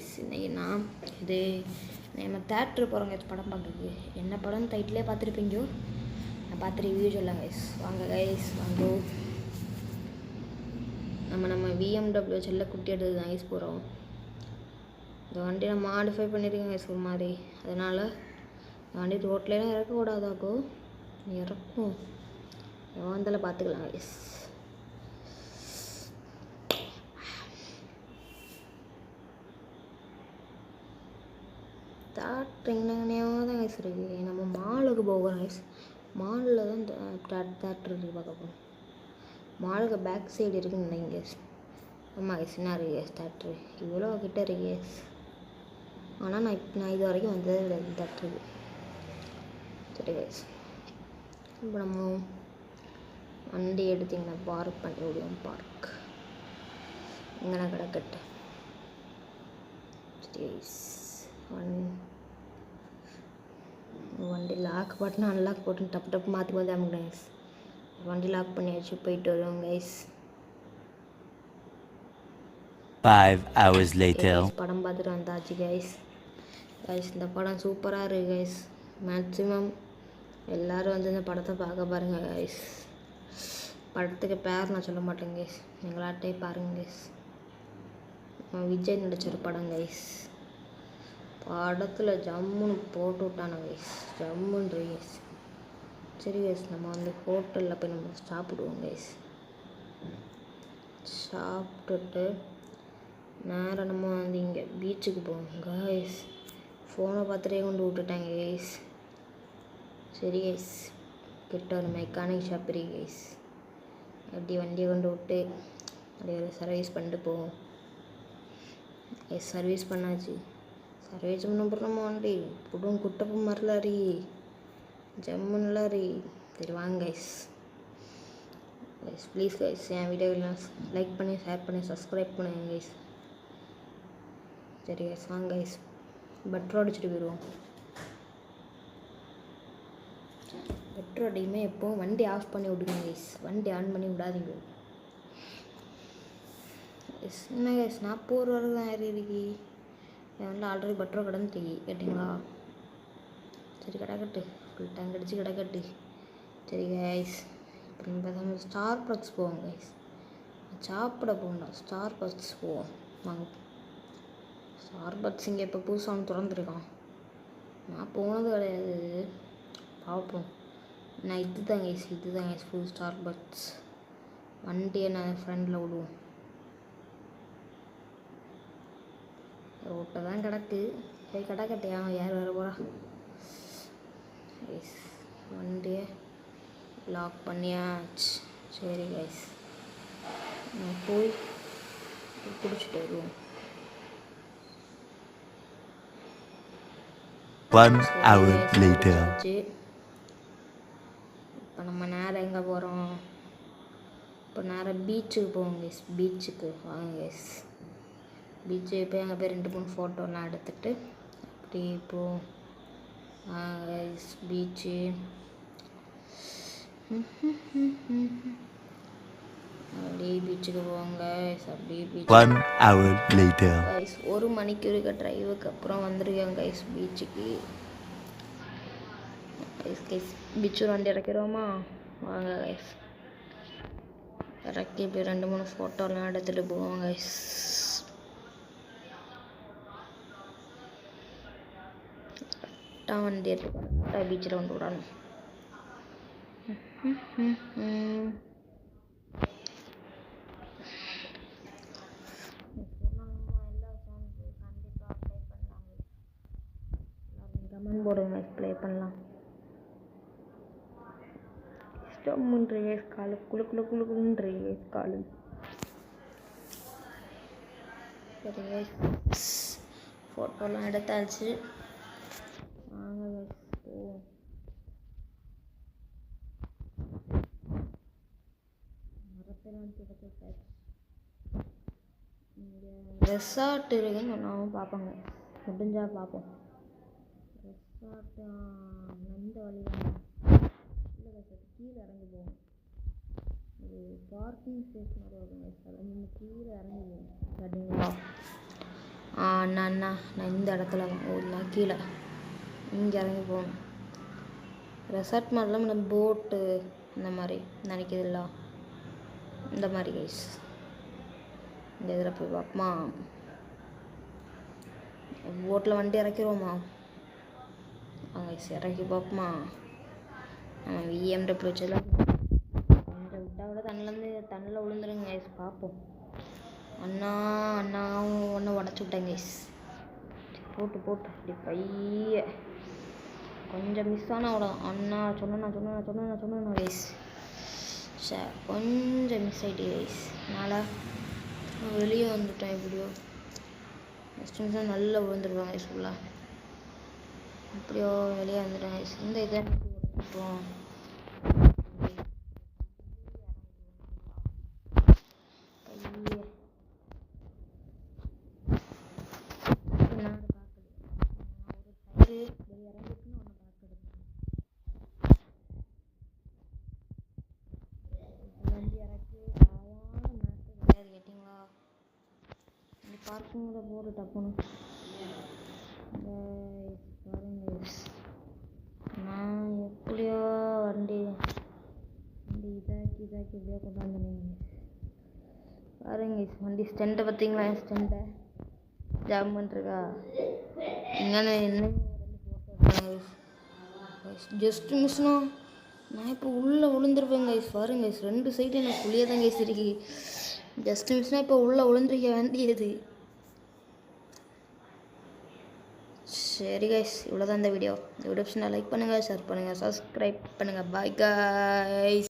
Guys, இன்றைக்கி நான் நம்ம தேட்ரு போகிறோம் கைஸ் படம் பார்க்குறதுக்கு. என்ன படம் டைட்டிலே பார்த்துருப்பீங்கோ. நான் பார்த்து ரிவ்யூ சொல்லலாம் கைஸ். வாங்க கைஸ் வாங்க. நம்ம BMW செல்ல குட்டி எடுத்து தான் கைஸ் போகிறோம். இந்த வண்டியை நான் மாடிஃபை பண்ணியிருக்கேன் கைஸ் ஒரு மாதிரி. அதனால் இந்த வண்டி ரோட்லேலாம் இறக்கக்கூடாதாக்கோ, இறக்கும் வந்தாலும் பார்த்துக்கலாம் கைஸ். தேட்டருங்கனையாக தான் கைஸ் இருக்குது. நம்ம மாலுக்கு போகிறோம் கைஸ். மாலில் தான் தேட்டர் இருக்குது பார்க்க போகிறோம். மாலுக்கு பேக் சைடு இருக்குன்னு நினைங்க கைஸ். ஆமாம் கைஸ், என்ன இருக்குது கைஸ் தேட்ரு இவ்வளோ கிட்ட இருக்கு கைஸ். ஆனால் நான் இது வரைக்கும் வந்தது இல்லை தேட்டருக்கு. சரி கைஸ், இப்போ நம்ம வண்டி எடுத்திங்கன்னா பார்க் பண்ணி விடுவோம். பார்க் எங்கன்னா கிடக்கட்டு. சரி கைஸ், வண்டி லாக் பட்டன் அன்லாக் போட்டு டப்பு மாற்றி வந்து அமுங்க கைஸ். வண்டி லாக் பண்ணியாச்சு, போயிட்டு வருவோம் கைஸ். 5 hours later. படம் பார்த்துட்டு வந்தாச்சு கைஸ். இந்த படம் சூப்பராக இருக்குது கைஸ். மேக்ஸிமம் எல்லோரும் வந்து இந்த படத்தை பார்க்க பாருங்கள் கைஸ். படத்துக்கு பேர் நான் சொல்ல மாட்டேங்க கைஸ், எங்களாட்டே பாருங்க கைஸ். விஜய் நடிச்ச ஒரு படம் கைஸ். படத்தில் ஜம்முன்னு போட்டு விட்டான கைஸ், ஜம்முன்ற கைஸ். சரி கைஸ், நம்ம வந்து ஹோட்டலில் போய் நம்ம சாப்பிடுவோம் கைஸ். சாப்பிட்டுட்டு நேரம் நம்ம வந்து இங்கே பீச்சுக்கு போவோம் கைஸ். ஃபோனை பார்த்துட்டே கொண்டு விட்டுட்டாங்க கைஸ். சரி கைஸ், கிட்ட ஒரு மெக்கானிக் ஷாப் இருக்கு கைஸ். அப்படி வண்டியை கொண்டு விட்டு அப்படியே ஒரு சர்வீஸ் பண்ணிட்டு போவோம் கைஸ். சர்வீஸ் பண்ணாச்சு. சர்வீஸ் பண்ண அப்புறம் வண்டி புடும் குட்டப்பு மாதிரிலாரி ஜம்முன்லாரி. சரி வாங்க கைஸ். ப்ளீஸ் கைஸ், என் வீடியோவெல்லாம் லைக் பண்ணி ஷேர் பண்ணி சப்ஸ்கிரைப் பண்ணுங்க கைஸ். சரி கைஸ் வாங்க கைஸ், பெட்ரோல் அடிச்சுட்டு போயிடுவோம். பெட்ரோல் அடிக்குமே எப்போவும் வண்டி ஆஃப் பண்ணி விடுங்க கைஸ், வண்டி ஆன் பண்ணி விடாதீங்க. என்ன கைஸ், 40 ரூபா தான் ஏறி இருக்கு. என் வந்து ஆல்ரெடி பெட்ரோல் கிடந்து கேட்டிங்களா. சரி கிடக்கட்டு, ஃபுல் டேங்க் அடித்து கிடக்கட்டு. சரி கைஸ், இப்போ நம்ம ஸ்டார் பக்ஸ் போவோம் கைஸ். சாப்பிட போகணும், ஸ்டார் பக்ஸ் போவோம் வாங்க. ஸ்டார் பக்ஸ் இங்கே இப்போ புதுசாக ஒன்று திறந்துருக்கான். நான் போனது கிடையாது, பார்ப்போம். நான் இதுதான் கைஸ் ஃபுல் ஸ்டார் பக்ஸ். வண்டியை நான் ஃப்ரெண்டில் விடுவோம். ரோட்டை தான் கிடக்கு, போய் கிடக்கட்டையா, யார் வர போகிறா. கைஸ் வண்டியை லாக் பண்ணியாச்சு. சரி கைஸ், நான் போய் குடிச்சிட்டு வருவோம். 1 hour later. இப்போ நம்ம நேரம் எங்கே போகிறோம்? இப்போ நேரம் பீச்சுக்கு போவோம் கைஸ். பீச்சுக்கு வாங்க கைஸ். பீச்சு போய் அங்கே போய் 2-3 ஃபோட்டோலாம் எடுத்துகிட்டு அப்படி இப்போது பீச்சு அப்படியே பீச்சுக்கு போவாங்க. அப்படியே பீச் 1 hour later. கைஸ் 1 மணிக்கு இருக்க ட்ரைவுக்கு அப்புறம் வந்துருக்கேன் கைஸ் பீச்சுக்கு. கைஸ் பீச்சு வண்டி இறக்கிறோமா, வாங்க கைஸ். இறக்கி போய் 2-3 ஃபோட்டோலாம் எடுத்துகிட்டு போவோம் கைஸ். வண்டி எடுத்து பீச்சில் வந்து விடணும். கமெண்ட் போடுங்க, ப்ளே பண்ணலாம். இஷ்டம்ன்ற காலு குளுன்ற காலு. சரி ஃபோட்டோலாம் எடுத்தாச்சு, வாங்க போவோம். ரெசார்ட் இருக்குன்னு சொன்னாலும் பார்ப்போங்க, முடிஞ்சால் பார்ப்போம். ரெசார்ட்டு இந்த வழி தான் இல்லை சார், கீழே இறங்கி போவோம். ஒரு பார்க்கிங் ஸ்பேஸ் மாதிரி வருங்க சார், நீங்கள் கீழே இறங்கி போவோம் சரிங்களா. அண்ணா அண்ணா நான் இந்த இடத்துல இல்லை கீழே இங்கே இறங்கி போகணும். ரெசார்ட் மாதிரிலாம் நம்ம போட்டு இந்த மாதிரி நினைக்கிறதில்ல, இந்த மாதிரி கைஸ். இந்த இதில் போய் பார்ப்போமா, போட்டில் வண்டி இறக்கிடுவோமா? கைஸ் இறக்கி பார்ப்போமா? நம்ம விஎம்டபிள்யூ வச்செல்லாம் கொஞ்சம் விட்டால் கூட தண்ணியில் விழுந்துருங்க கைஸ். பார்ப்போம். அண்ணாவும் ஒன்று உடச்சி விட்டேன் கைஸ். போட்டு இப்படி பைய கொஞ்சம் மிஸ் ஆனால் விடும். அண்ணா சொன்னேன் கைஸ். கொஞ்சம் மிஸ் ஆகிட்டு கைஸ். அதனால் வெளியே வந்துட்டேன். எப்படியோ நெக்ஸ்ட் நிமிஷம் நல்லா விழுந்துருவாங்க கைஸ். ஃபுல்லாக எப்படியோ வெளியே வந்துட்டேன் கைஸ். இந்த இதை உடச்சிப்போம். பார்க்கிங்கில் போகிற டப்புன்னு நான் எப்படியோ வண்டி இதாக்கி எப்படியோ கொண்டாந்து பாருங்க. வண்டி ஸ்டெண்டை பார்த்தீங்களா? ஸ்டெண்டை ஜாம் பண்ணிருக்கா. இங்கே என்ன ஜஸ்ட் மிஸ்னா நான் இப்போ உள்ளே விழுந்துருப்பேன் கைஸ். பாருங்க கைஸ், 2 சைடு எனக்கு புளியே தான் கைஸ் இருக்கு. ஜஸ்ட் மிஸ்னா இப்போ உள்ளே விழுந்துருக்க வேண்டியது. சரி கைஸ், இவ்வளோதான் இந்த வீடியோ. இந்த வீடியோ லைக் பண்ணுங்கள், ஷேர் பண்ணுங்கள், சப்ஸ்கிரைப் பண்ணுங்கள். Bye guys.